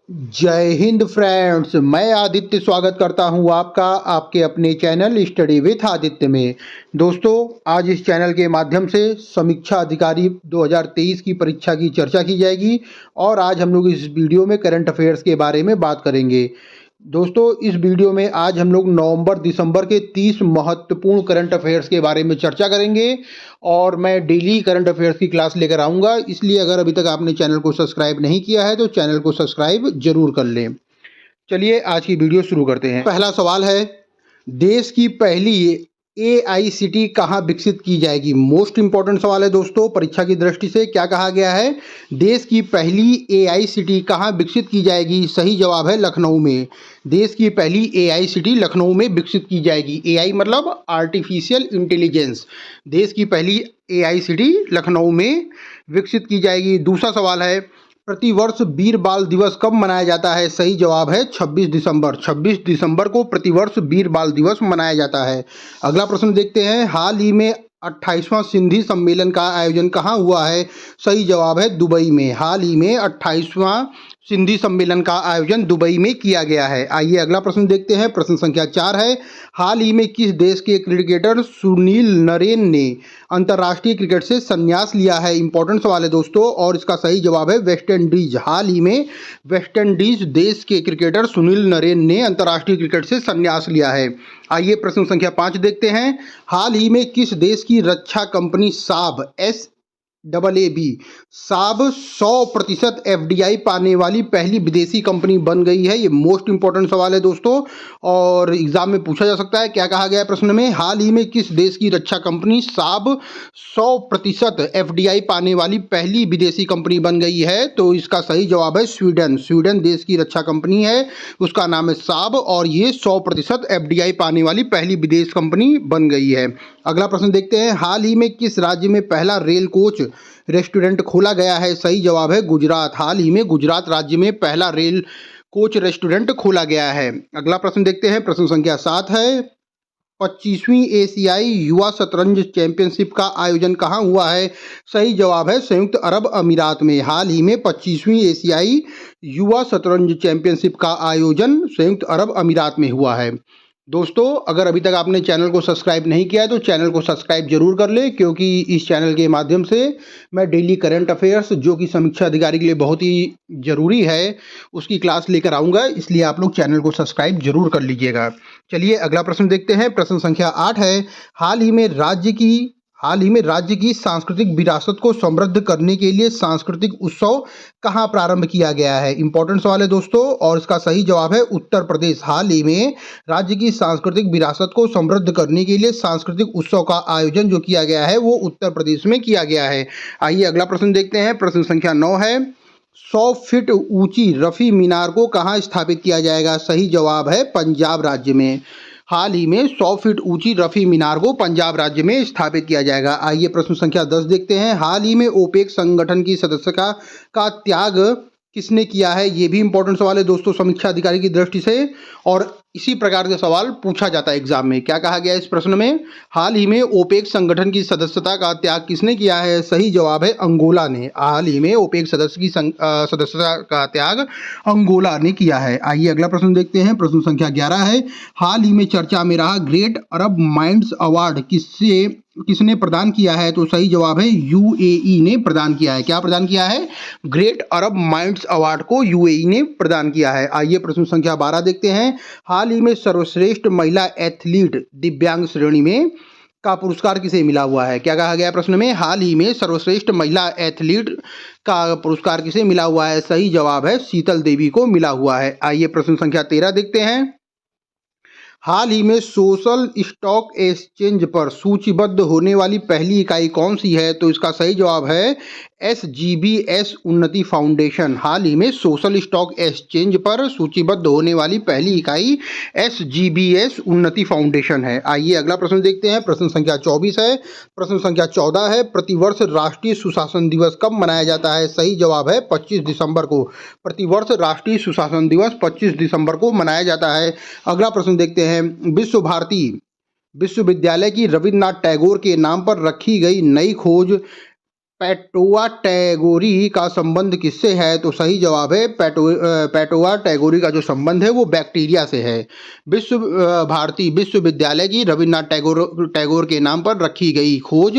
जय हिंद फ्रेंड्स। मैं आदित्य स्वागत करता हूं आपका आपके अपने चैनल स्टडी विथ आदित्य में। दोस्तों, आज इस चैनल के माध्यम से समीक्षा अधिकारी 2023 की परीक्षा की चर्चा की जाएगी और आज हम लोग इस वीडियो में करंट अफेयर्स के बारे में बात करेंगे। दोस्तों, इस वीडियो में आज हम लोग नवंबर दिसंबर के 30 महत्वपूर्ण करंट अफेयर्स के बारे में चर्चा करेंगे और मैं डेली करंट अफेयर्स की क्लास लेकर आऊँगा। इसलिए अगर अभी तक आपने चैनल को सब्सक्राइब नहीं किया है तो चैनल को सब्सक्राइब जरूर कर लें। चलिए आज की वीडियो शुरू करते हैं। पहला सवाल है, देश की पहली एआईसीटी कहाँ विकसित की जाएगी। मोस्ट इंपॉर्टेंट सवाल है दोस्तों परीक्षा की दृष्टि से। क्या कहा गया है, देश की पहली एआईसीटी कहाँ विकसित की जाएगी। सही जवाब है लखनऊ में। देश की पहली एआईसीटी लखनऊ में विकसित की जाएगी। एआई मतलब आर्टिफिशियल इंटेलिजेंस। देश की पहली एआईसीटी लखनऊ में विकसित की जाएगी। दूसरा सवाल है, प्रतिवर्ष वीर बाल दिवस कब मनाया जाता है। सही जवाब है 26 दिसंबर। 26 दिसंबर को प्रतिवर्ष वीर बाल दिवस मनाया जाता है। अगला प्रश्न देखते हैं, हाल ही में 28वां सिंधी सम्मेलन का आयोजन कहाँ हुआ है। सही जवाब है दुबई में। हाल ही में 28वां सिंधी सम्मेलन का आयोजन दुबई में किया गया है। आइए अगला प्रश्न देखते हैं। प्रश्न संख्या 4 है, हाल ही में किस देश के क्रिकेटर सुनील नरेन ने अंतर्राष्ट्रीय क्रिकेट से संन्यास लिया है। इंपॉर्टेंट सवाल है दोस्तों और इसका सही जवाब है वेस्ट इंडीज। हाल ही में वेस्ट इंडीज देश के क्रिकेटर सुनील नरेन ने अंतर्राष्ट्रीय क्रिकेट से संन्यास लिया है। आइए प्रश्न संख्या 5 देखते हैं, हाल ही में किस देश की रक्षा कंपनी साब साब 100% एफडीआई पाने वाली पहली विदेशी कंपनी बन गई है। ये मोस्ट इंपॉर्टेंट सवाल है दोस्तों और एग्जाम में पूछा जा सकता है। क्या कहा गया है प्रश्न में, हाल ही में किस देश की रक्षा कंपनी साब 100% एफडीआई पाने वाली पहली विदेशी कंपनी बन गई है। तो इसका सही जवाब है स्वीडन। स्वीडन देश की रक्षा कंपनी है, उसका नाम है साब और ये 100% एफडीआई पाने वाली पहली विदेश कंपनी बन गई है। अगला प्रश्न देखते हैं, हाल ही में किस राज्य में पहला रेल कोच रेस्टोरेंट खोला गया है। सही जवाब है गुजरात। हाल ही में गुजरात राज्य में पहला रेल कोच रेस्टोरेंट खोला गया है। अगला प्रश्न देखते हैं। प्रश्न संख्या 7 है, 25वीं एशियाई युवा शतरंज चैंपियनशिप का आयोजन कहाँ हुआ है। सही जवाब है संयुक्त अरब अमीरात में। हाल ही में 25वीं एशियाई युवा शतरंज चैंपियनशिप का आयोजन संयुक्त अरब अमीरात में हुआ है। दोस्तों, अगर अभी तक आपने चैनल को सब्सक्राइब नहीं किया है तो चैनल को सब्सक्राइब जरूर कर ले, क्योंकि इस चैनल के माध्यम से मैं डेली करंट अफेयर्स जो कि समीक्षा अधिकारी के लिए बहुत ही ज़रूरी है उसकी क्लास लेकर आऊँगा। इसलिए आप लोग चैनल को सब्सक्राइब जरूर कर लीजिएगा। चलिए अगला प्रश्न देखते हैं। प्रश्न संख्या 8 है, हाल ही में राज्य की सांस्कृतिक विरासत को समृद्ध करने के लिए सांस्कृतिक उत्सव कहाँ प्रारंभ किया गया है। इंपॉर्टेंट सवाल है दोस्तों और इसका सही जवाब है उत्तर प्रदेश। हाल ही में राज्य की सांस्कृतिक विरासत को समृद्ध करने के लिए सांस्कृतिक उत्सव का आयोजन जो किया गया है वो उत्तर प्रदेश में किया गया है। आइए अगला प्रश्न देखते हैं। प्रश्न संख्या 9 है, 100 फीट ऊंची रफी मीनार को कहाँ स्थापित किया जाएगा। सही जवाब है पंजाब राज्य में। हाल ही में 100 फीट ऊंची रफी मीनार को पंजाब राज्य में स्थापित किया जाएगा। आइए प्रश्न संख्या 10 देखते हैं, हाल ही में ओपेक संगठन की सदस्यता का त्याग किसने किया है। ये भी इंपॉर्टेंट सवाल है दोस्तों समीक्षा अधिकारी की दृष्टि से और इसी प्रकार के सवाल पूछा जाता है एग्जाम में। क्या कहा गया है इस प्रश्न में, हाल ही में ओपेक संगठन की सदस्यता का त्याग किसने किया है। सही जवाब है अंगोला ने। हाल ही में ओपेक सदस्य की सदस्यता का त्याग अंगोला ने किया है। आइए अगला प्रश्न देखते हैं। प्रश्न संख्या 11 है, हाल ही में चर्चा में रहा ग्रेट अरब माइंड्स अवार्ड किसने प्रदान किया है। तो सही जवाब है यूएई ने प्रदान किया है। क्या प्रदान किया है, ग्रेट अरब माइंड्स अवार्ड को यूएई ने प्रदान किया है। आइए प्रश्न संख्या 12 देखते हैं, हाल ही में सर्वश्रेष्ठ महिला एथलीट दिव्यांग श्रेणी में का पुरस्कार किसे मिला हुआ है। क्या कहा गया प्रश्न में, हाल ही में सर्वश्रेष्ठ महिला एथलीट का पुरस्कार किसे मिला हुआ है। सही जवाब है शीतल देवी को मिला हुआ है। आइए प्रश्न संख्या 13 देखते हैं, हाल ही में सोशल स्टॉक एक्सचेंज पर सूचीबद्ध होने वाली पहली इकाई कौन सी है। तो इसका सही जवाब है एसजीबीएस उन्नति फाउंडेशन। हाल ही में सोशल स्टॉक एक्सचेंज पर सूचीबद्ध होने वाली पहली इकाई एसजीबीएस उन्नति फाउंडेशन है। आइए अगला प्रश्न देखते हैं। प्रश्न संख्या 24 है। प्रश्न संख्या 14 है, प्रतिवर्ष राष्ट्रीय सुशासन दिवस कब मनाया जाता है। सही जवाब है 25 दिसंबर को। प्रतिवर्ष राष्ट्रीय सुशासन दिवस 25 दिसंबर को मनाया जाता है। अगला प्रश्न देखते हैं, विश्व भारती विश्वविद्यालय की रविन्द्रनाथ टैगोर के नाम पर रखी गई नई खोज पेट्रोआ टैगोरी का संबंध किससे है? तो सही जवाब है पेट्रोआ टैगोरी का जो संबंध है वो बैक्टीरिया से है। भारती विश्वविद्यालय की रविन्द्रनाथ टैगोर के नाम पर रखी गई खोज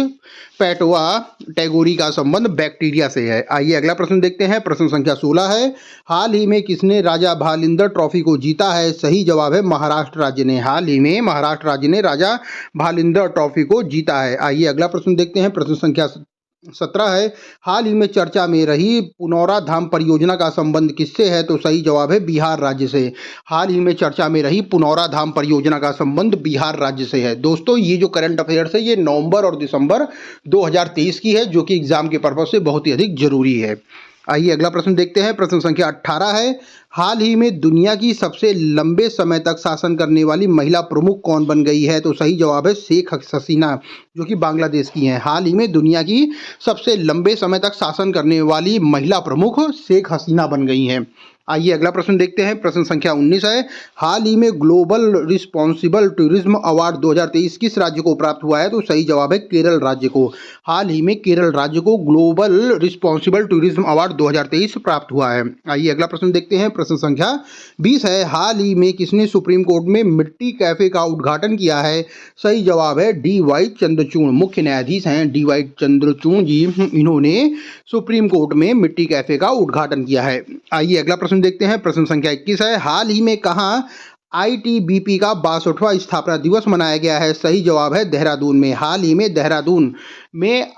पेट्रोआ टैगोरी का संबंध बैक्टीरिया से है। आइए अगला प्रश्न देखते हैं। प्रश्न संख्या 16 है। हाल ही में किसने राजा भालिंदर ट्रॉफी को जीता है? सही जवाब है महाराष्ट्र राज्य ने। हाल ही में महाराष्ट्र राज्य ने राजा भालिंदर ट्रॉफी को जीता है। आइए अगला प्रश्न देखते हैं। प्रश्न संख्या 17 है। हाल ही में चर्चा में रही पुनौरा धाम परियोजना का संबंध किससे है? तो सही जवाब है बिहार राज्य से। हाल ही में चर्चा में रही पुनौरा धाम परियोजना का संबंध बिहार राज्य से है। दोस्तों ये जो करंट अफेयर्स है ये नवंबर और दिसंबर 2023 की है, जो कि एग्जाम के पर्पज से बहुत ही अधिक जरूरी है। आइए अगला प्रश्न देखते हैं। प्रश्न संख्या 18 है। हाल ही में दुनिया की सबसे लंबे समय तक शासन करने वाली महिला प्रमुख कौन बन गई है? तो सही जवाब है शेख हसीना, जो कि बांग्लादेश की हैं। हाल ही में दुनिया की सबसे लंबे समय तक शासन करने वाली महिला प्रमुख शेख हसीना बन गई हैं। आइए अगला प्रश्न देखते हैं। प्रश्न संख्या 19 है। हाल ही में ग्लोबल रिस्पॉन्सिबल टूरिज्म अवार्ड 2023 किस राज्य को प्राप्त हुआ है? तो सही जवाब है केरल राज्य को। हाल ही में केरल राज्य को ग्लोबल रिस्पॉन्सिबल टूरिज्म अवार्ड 2023 प्राप्त हुआ है। आइए अगला प्रश्न देखते हैं। प्रश्न संख्या 20 है। हाल ही में किसने सुप्रीम कोर्ट में मिट्टी कैफे का उद्घाटन किया है? सही जवाब है DY चंद्रचूड़। मुख्य न्यायाधीश हैं DY चंद्रचूड़ जी, इन्होंने सुप्रीम कोर्ट में मिट्टी कैफे का उद्घाटन किया है। आइए अगला प्रश्न देखते हैं। प्रश्न संख्या 21 है। हाल ही में कहां ITBP का 62वां स्थापना दिवस मनाया गया है? सही जवाब है देहरादून में। हाल ही में देहरादून में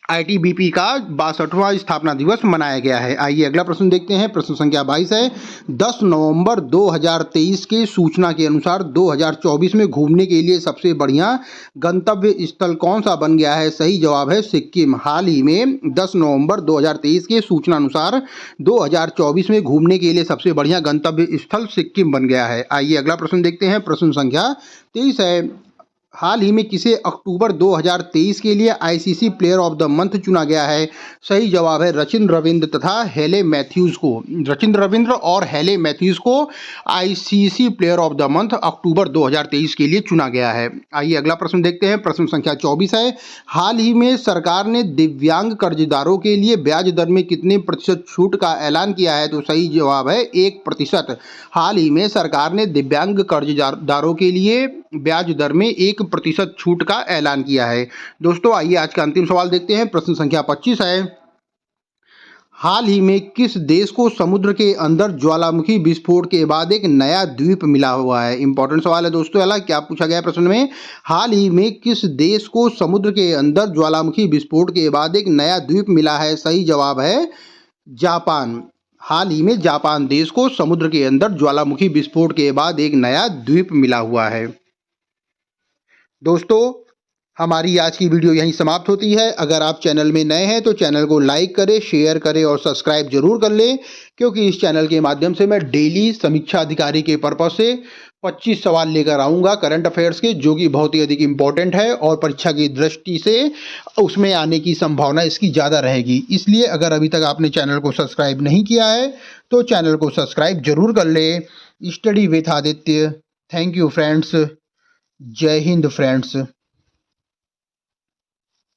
ITBP का 62वां स्थापना दिवस मनाया गया है। आइए अगला प्रश्न देखते हैं। प्रश्न संख्या 22 है। 10 नवंबर 2023 के सूचना के अनुसार 2024 में घूमने के लिए सबसे बढ़िया गंतव्य स्थल कौन सा बन गया है? सही जवाब है सिक्किम। हाल ही में 10 नवंबर 2023 के सूचना अनुसार 2024 में घूमने के लिए सबसे बढ़िया गंतव्य स्थल सिक्किम बन गया है। आइए अगला प्रश्न देखते हैं। प्रश्न संख्या 23 है। हाल ही में किसे अक्टूबर 2023 के लिए ICC player of the month चुना गया है? सही जवाब है रचिन रविंद्र तथा हेले मैथ्यूज को। रचिन रविंद्र और हेले मैथ्यूज को ICC player of the month October 2023 के लिए चुना गया है। आइए अगला प्रश्न देखते हैं। प्रश्न संख्या 24 है। हाल ही में सरकार ने दिव्यांग कर्जदारों के लिए ब्याज दर में कितने प्रतिशत छूट का ऐलान किया है? तो सही जवाब है 1%। हाल ही में सरकार ने दिव्यांग कर्जदारों के लिए ब्याज दर में 1% छूट का ऐलान किया है। दोस्तों आइए आज का अंतिम सवाल देखते हैं। प्रश्न संख्या 25 है। हाल ही में किस देश को समुद्र के अंदर ज्वालामुखी विस्फोट के बाद एक नया द्वीप मिला हुआ है? इंपॉर्टेंट सवाल है दोस्तों। अला क्या पूछा गया प्रश्न में? हाल ही में किस देश को समुद्र के अंदर ज्वालामुखी विस्फोट के बाद एक नया द्वीप मिला है? सही जवाब है जापान। हाल ही में जापान देश को समुद्र के अंदर ज्वालामुखी विस्फोट के बाद एक नया द्वीप मिला हुआ है। दोस्तों हमारी आज की वीडियो यहीं समाप्त होती है। अगर आप चैनल में नए हैं तो चैनल को लाइक करें, शेयर करें और सब्सक्राइब जरूर कर लें, क्योंकि इस चैनल के माध्यम से मैं डेली समीक्षा अधिकारी के पर्पज से 25 सवाल लेकर आऊँगा करंट अफेयर्स के, जो कि बहुत ही अधिक इम्पोर्टेंट है और परीक्षा की दृष्टि से उसमें आने की संभावना इसकी ज़्यादा रहेगी। इसलिए अगर अभी तक आपने चैनल को सब्सक्राइब नहीं किया है तो चैनल को सब्सक्राइब जरूर कर लें। Study with Aditya. Thank you friends. जय हिंद फ्रेंड्स।